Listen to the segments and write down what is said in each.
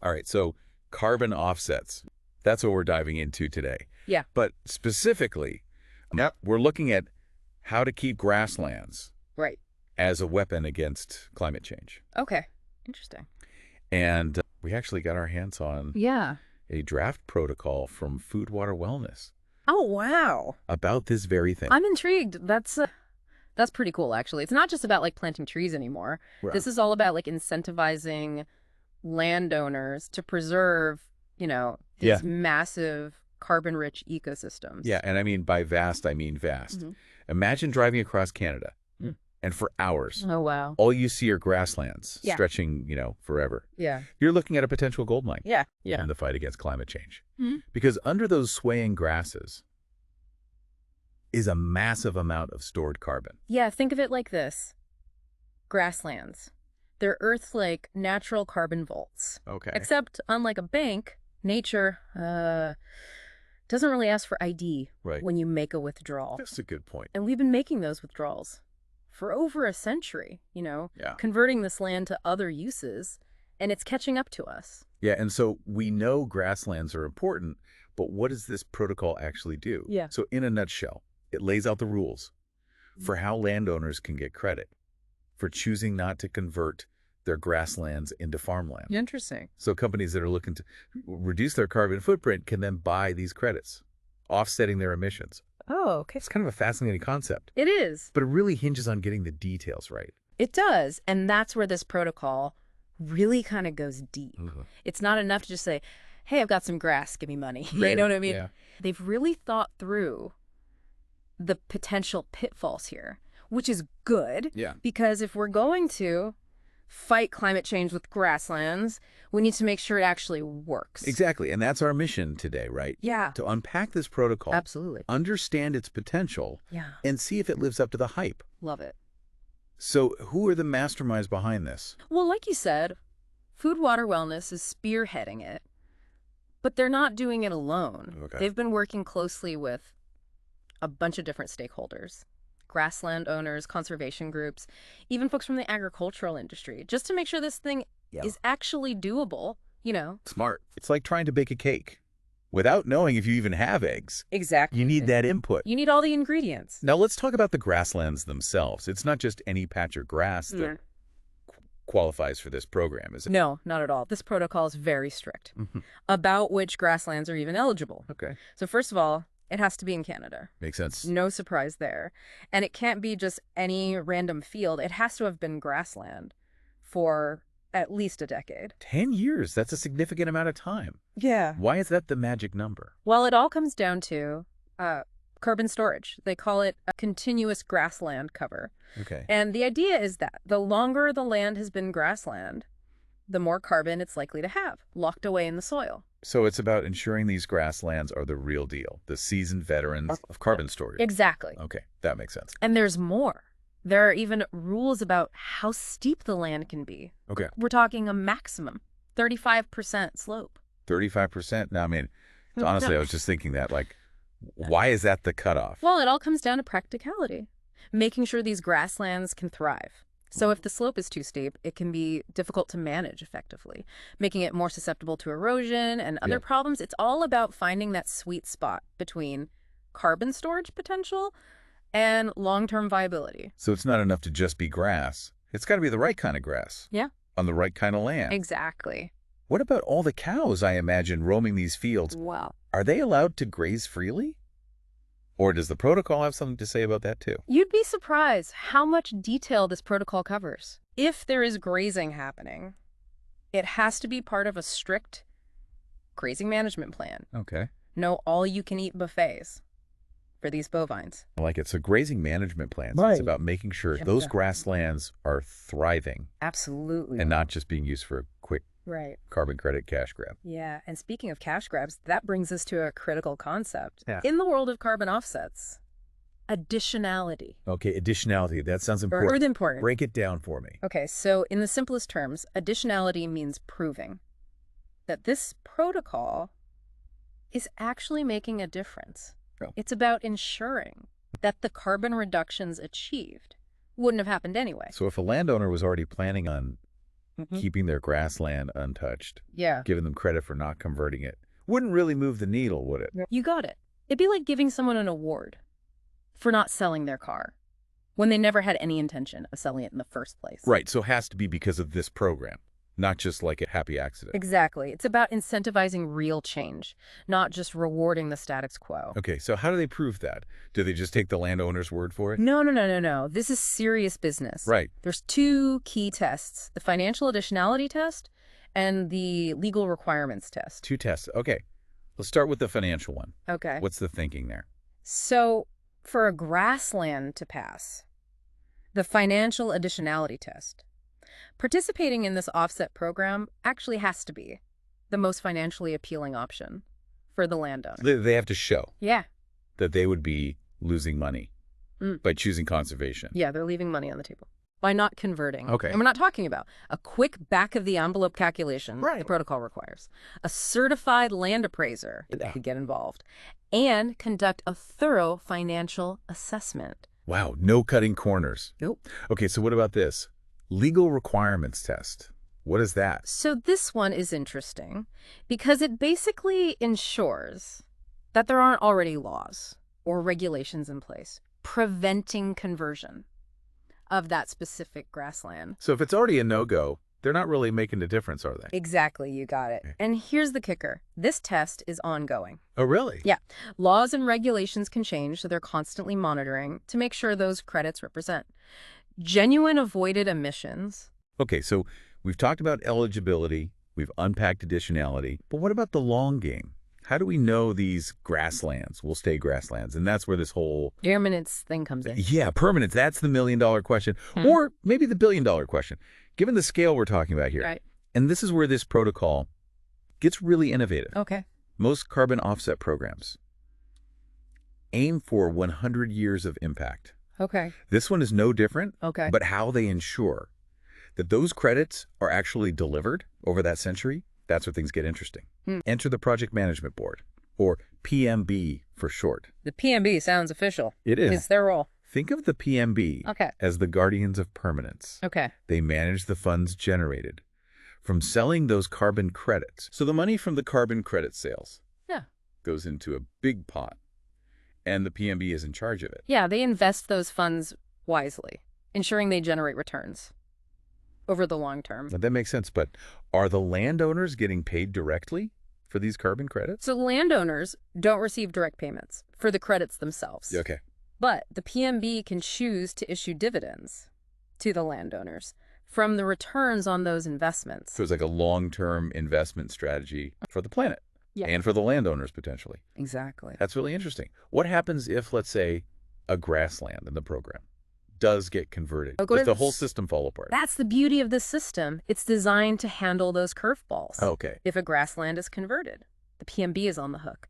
All right, so carbon offsets. That's what we're diving into today. Yeah. But specifically, we're looking at how to keep grasslands Right. as a weapon against climate change. Okay. Interesting. And we actually got our hands on Yeah. a draft protocol from Food, Water, Wellness Oh, wow. about this very thing. I'm intrigued. That's pretty cool, actually. It's not just about like planting trees anymore. Right. This is all about like incentivizing landowners to preserve, these massive carbon-rich ecosystems. Yeah, and I mean by vast, I mean vast. Imagine driving across Canada, and for hours, Oh, wow. all you see are grasslands Yeah. stretching, forever. Yeah. You're looking at a potential gold mine Yeah. in the fight against climate change. Mhm. Because under those swaying grasses is a massive amount of stored carbon. Yeah, think of it like this. Grasslands. They're Earth's like natural carbon vaults. Okay. Except unlike a bank, nature doesn't really ask for ID Right. when you make a withdrawal. That's a good point. And we've been making those withdrawals for over a century, Yeah. converting this land to other uses, and it's catching up to us. Yeah, and so we know grasslands are important, but what does this protocol actually do? Yeah. So in a nutshell, it lays out the rules for how landowners can get credit for choosing not to convert their grasslands into farmland. Interesting. So companies that are looking to reduce their carbon footprint can then buy these credits, offsetting their emissions. Oh, okay. It's kind of a fascinating concept, It is. but it really hinges on getting the details right. It does. And that's where this protocol really kind of goes deep. It's not enough to just say, hey, I've got some grass, give me money. You know what I mean? Yeah. They've really thought through the potential pitfalls here, which is good. Yeah. Because if we're going to fight climate change with grasslands, we need to make sure it actually works. Exactly. And that's our mission today, right? Yeah. To unpack this protocol, Absolutely. understand its potential, Yeah. and see if it lives up to the hype. Love it. So who are the masterminds behind this? Well, like you said, Food, Water, Wellness is spearheading it, but they're not doing it alone. Okay. They've been working closely with a bunch of different stakeholders, grassland owners, conservation groups, even folks from the agricultural industry, just to make sure this thing is actually doable, Smart. It's like trying to bake a cake without knowing if you even have eggs. Exactly. You need that input. You need all the ingredients. Now let's talk about the grasslands themselves. It's not just any patch of grass that qualifies for this program, is it? No, not at all. This protocol is very strict about which grasslands are even eligible. Okay. So first of all, it has to be in Canada. Makes sense. No surprise there. And it can't be just any random field. It has to have been grassland for at least a decade. 10 years. That's a significant amount of time. Yeah. Why is that the magic number? Well, it all comes down to carbon storage. They call it a continuous grassland cover. Okay. And the idea is that the longer the land has been grassland, the more carbon it's likely to have locked away in the soil. So it's about ensuring these grasslands are the real deal, the seasoned veterans of carbon storage. Exactly. Okay, that makes sense. And there's more. There are even rules about how steep the land can be. Okay. We're talking a maximum 35% slope. 35%? Now, I mean, honestly, I was just thinking that, like, why is that the cutoff? Well, it all comes down to practicality, making sure these grasslands can thrive. So if the slope is too steep, it can be difficult to manage effectively, making it more susceptible to erosion and other problems. It's all about finding that sweet spot between carbon storage potential and long-term viability. So it's not enough to just be grass. It's got to be the right kind of grass. Yeah. On the right kind of land. Exactly. What about all the cows, I imagine, roaming these fields? Wow. Are they allowed to graze freely? Or does the protocol have something to say about that too? You'd be surprised how much detail this protocol covers. If there is grazing happening, it has to be part of a strict grazing management plan. Okay. No all-you-can-eat buffets for these bovines. I like it. So grazing management plans, Right. It's about making sure those grasslands are thriving Absolutely. and not just being used for a quick Right. carbon credit cash grab. Yeah, and speaking of cash grabs, that brings us to a critical concept. Yeah. In the world of carbon offsets, additionality. Okay, additionality. That sounds important. Or important. Break it down for me. Okay, so in the simplest terms, additionality means proving that this protocol is actually making a difference. Oh. It's about ensuring that the carbon reductions achieved wouldn't have happened anyway. So if a landowner was already planning on keeping their grassland untouched, Yeah. giving them credit for not converting it, wouldn't really move the needle, would it? You got it. It'd be like giving someone an award for not selling their car when they never had any intention of selling it in the first place. Right, so it has to be because of this program, not just like a happy accident. Exactly. It's about incentivizing real change, not just rewarding the status quo. Okay, so how do they prove that? Do they just take the landowner's word for it? No. This is serious business. Right. There's two key tests, the financial additionality test and the legal requirements test. Two tests. Okay, let's start with the financial one. Okay. What's the thinking there? So for a grassland to pass, the financial additionality test, participating in this offset program actually has to be the most financially appealing option for the landowner. They have to show Yeah. that they would be losing money by choosing conservation. Yeah, they're leaving money on the table by not converting. Okay. And we're not talking about a quick back-of-the-envelope calculation Right. the protocol requires. A certified land appraiser could get involved and conduct a thorough financial assessment. Wow, no cutting corners. Nope. Okay, so what about this? Legal requirements test. What is that? So this one is interesting because it basically ensures that there aren't already laws or regulations in place preventing conversion of that specific grassland. So if it's already a no-go, they're not really making a difference, are they? Exactly, you got it. Okay. And here's the kicker. This test is ongoing. Oh, really? Yeah. Laws and regulations can change, so they're constantly monitoring to make sure those credits represent genuine avoided emissions. Okay, so we've talked about eligibility, we've unpacked additionality, but what about the long game? How do we know these grasslands will stay grasslands? And that's where this whole... Permanence thing comes in. Yeah, permanence, that's the million-dollar question. Or maybe the billion-dollar question, given the scale we're talking about here. Right. And this is where this protocol gets really innovative. Okay. Most carbon offset programs aim for 100 years of impact. Okay. This one is no different, Okay. but how they ensure that those credits are actually delivered over that century, that's where things get interesting. Enter the Project Management Board, or PMB for short. The PMB sounds official. It is. It's their role. Think of the PMB Okay. as the guardians of permanence. Okay. They manage the funds generated from selling those carbon credits. So the money from the carbon credit sales goes into a big pot, and the PMB is in charge of it. Yeah, they invest those funds wisely, ensuring they generate returns over the long term. That makes sense, but are the landowners getting paid directly for these carbon credits? So landowners don't receive direct payments for the credits themselves. Okay. But the PMB can choose to issue dividends to the landowners from the returns on those investments. So it's like a long-term investment strategy for the planet Yeah. and for the landowners, potentially. Exactly. That's really interesting. What happens if, let's say, a grassland in the program does get converted? Does the whole system fall apart? That's the beauty of this system. It's designed to handle those curveballs. Okay. If a grassland is converted, the PMB is on the hook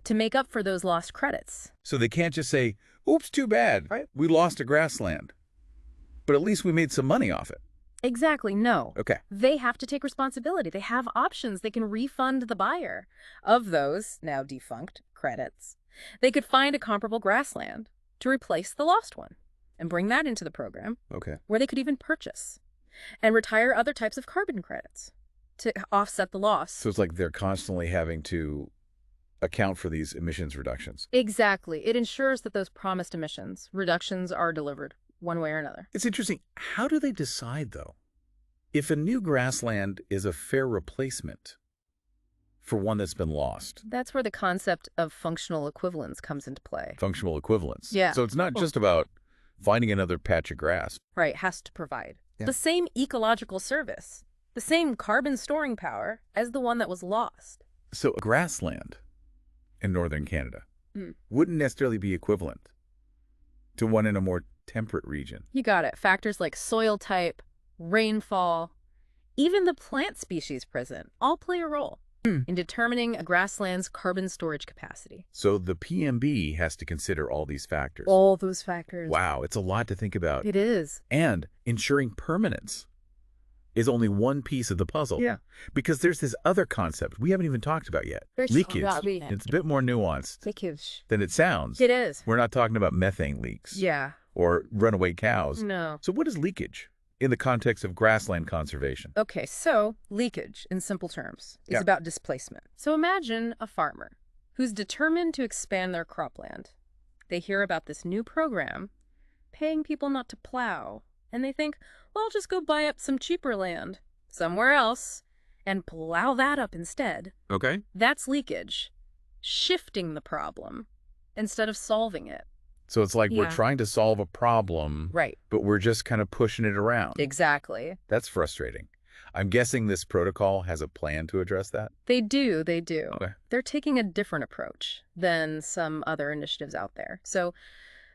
to make up for those lost credits. So they can't just say, oops, too bad. Right. We lost a grassland, but at least we made some money off it. Exactly, no. Okay. They have to take responsibility. They have options. They can refund the buyer of those now defunct credits. They could find a comparable grassland to replace the lost one and bring that into the program, Okay. where they could even purchase and retire other types of carbon credits to offset the loss. So it's like they're constantly having to account for these emissions reductions. Exactly. It ensures that those promised emissions reductions are delivered one way or another. It's interesting. How do they decide, though, if a new grassland is a fair replacement for one that's been lost? That's where the concept of functional equivalence comes into play. Functional equivalence. Yeah. So it's not just about finding another patch of grass. Right, has to provide Yeah. the same ecological service, the same carbon storing power as the one that was lost. So a grassland in northern Canada wouldn't necessarily be equivalent to one in a more temperate region. You got it. Factors like soil type, rainfall, even the plant species present all play a role in determining a grassland's carbon storage capacity. So the PMB has to consider all these factors. All those factors. Wow, it's a lot to think about. It is. And ensuring permanence is only one piece of the puzzle. Yeah. Because there's this other concept we haven't even talked about yet. Leakage. It's a bit more nuanced Leakage. than it sounds. It is. We're not talking about methane leaks Yeah. or runaway cows. No. So what is leakage? in the context of grassland conservation? Okay, so leakage, in simple terms, is about displacement. So imagine a farmer who's determined to expand their cropland. They hear about this new program, paying people not to plow, and they think, well, I'll just go buy up some cheaper land somewhere else and plow that up instead. Okay. That's leakage, shifting the problem instead of solving it. So it's like we're trying to solve a problem, right, but we're just kind of pushing it around. Exactly. That's frustrating. I'm guessing this protocol has a plan to address that? They do. Okay. They're taking a different approach than some other initiatives out there. So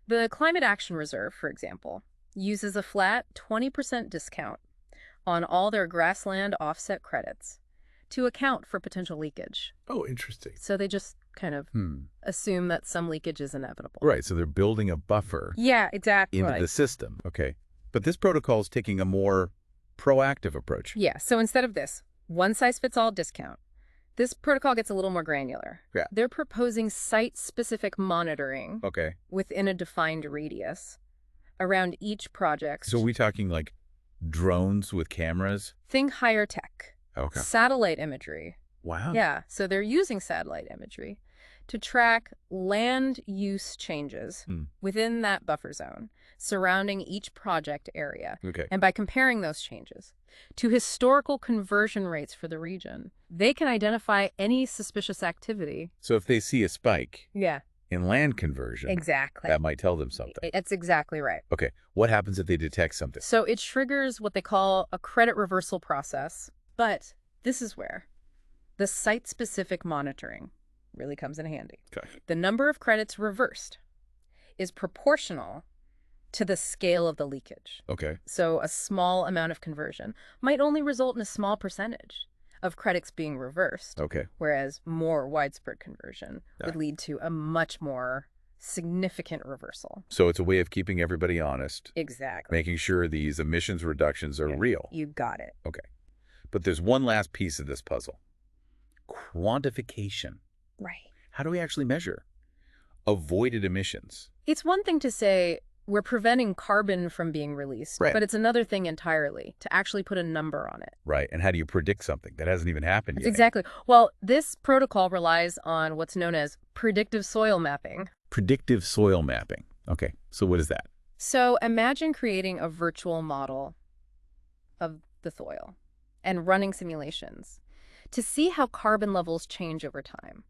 the Climate Action Reserve, for example, uses a flat 20% discount on all their grassland offset credits to account for potential leakage. Oh, interesting. So they just kind of assume that some leakage is inevitable. Right, so they're building a buffer into the system. Okay. But this protocol is taking a more proactive approach. Yeah, so instead of this one-size-fits-all discount, this protocol gets a little more granular. Yeah. They're proposing site-specific monitoring Okay. within a defined radius around each project. So are we talking like drones with cameras? Think higher tech. Okay. Satellite imagery. Wow. Yeah, so they're using satellite imagery to track land use changes within that buffer zone surrounding each project area. Okay. And by comparing those changes to historical conversion rates for the region, they can identify any suspicious activity. So if they see a spike Yeah. in land conversion, Exactly. that might tell them something. That's exactly right. Okay. What happens if they detect something? So it triggers what they call a credit reversal process. But this is where the site-specific monitoring really comes in handy. Okay. The number of credits reversed is proportional to the scale of the leakage. Okay. So a small amount of conversion might only result in a small percentage of credits being reversed. Okay. Whereas more widespread conversion would lead to a much more significant reversal. So it's a way of keeping everybody honest. Exactly. Making sure these emissions reductions are real. You got it. Okay. But there's one last piece of this puzzle. Quantification. Right. How do we actually measure avoided emissions? It's one thing to say we're preventing carbon from being released, but it's another thing entirely to actually put a number on it. Right. And how do you predict something that hasn't even happened yet? Exactly. Well, this protocol relies on what's known as predictive soil mapping. Predictive soil mapping. Okay. So what is that? So imagine creating a virtual model of the soil and running simulations to see how carbon levels change over time,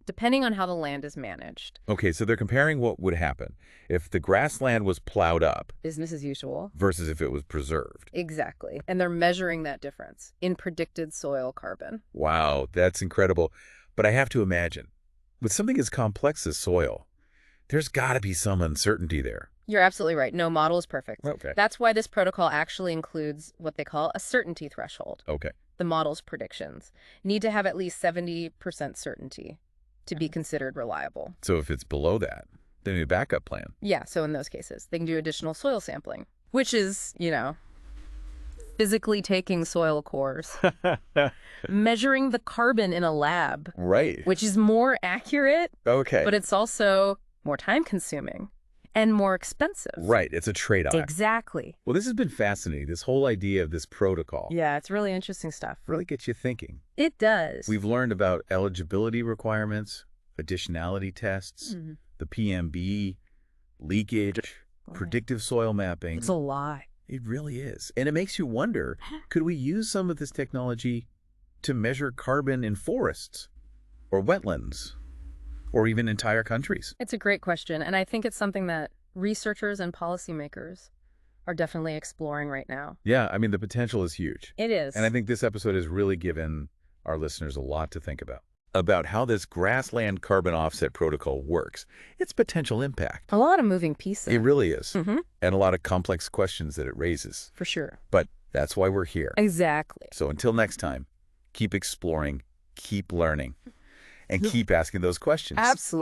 depending on how the land is managed. Okay, so they're comparing what would happen if the grassland was plowed up. Business as usual. Versus if it was preserved. Exactly. And they're measuring that difference in predicted soil carbon. Wow, that's incredible. But I have to imagine, with something as complex as soil, there's got to be some uncertainty there. You're absolutely right. No model is perfect. Okay. That's why this protocol actually includes what they call a certainty threshold. Okay. The model's predictions need to have at least 70% certainty to be considered reliable. So if it's below that, they need a backup plan. Yeah, so in those cases, they can do additional soil sampling, which is, physically taking soil cores, measuring the carbon in a lab. Right. Which is more accurate. Okay. But it's also more time-consuming and more expensive. Right. It's a trade-off. Exactly. Well, this has been fascinating. This whole idea of this protocol. Yeah, it's really interesting stuff. Really gets you thinking. It does. We've learned about eligibility requirements, additionality tests, the PMB, leakage, predictive soil mapping. It's a lot. It really is. And it makes you wonder, could we use some of this technology to measure carbon in forests or wetlands or even entire countries? It's a great question. And I think it's something that researchers and policymakers are definitely exploring right now. Yeah, I mean, the potential is huge. It is. And I think this episode has really given our listeners a lot to think about how this grassland carbon offset protocol works, its potential impact. A lot of moving pieces. It really is. And a lot of complex questions that it raises. For sure. But that's why we're here. Exactly. So until next time, keep exploring, keep learning, and keep asking those questions. Absolutely.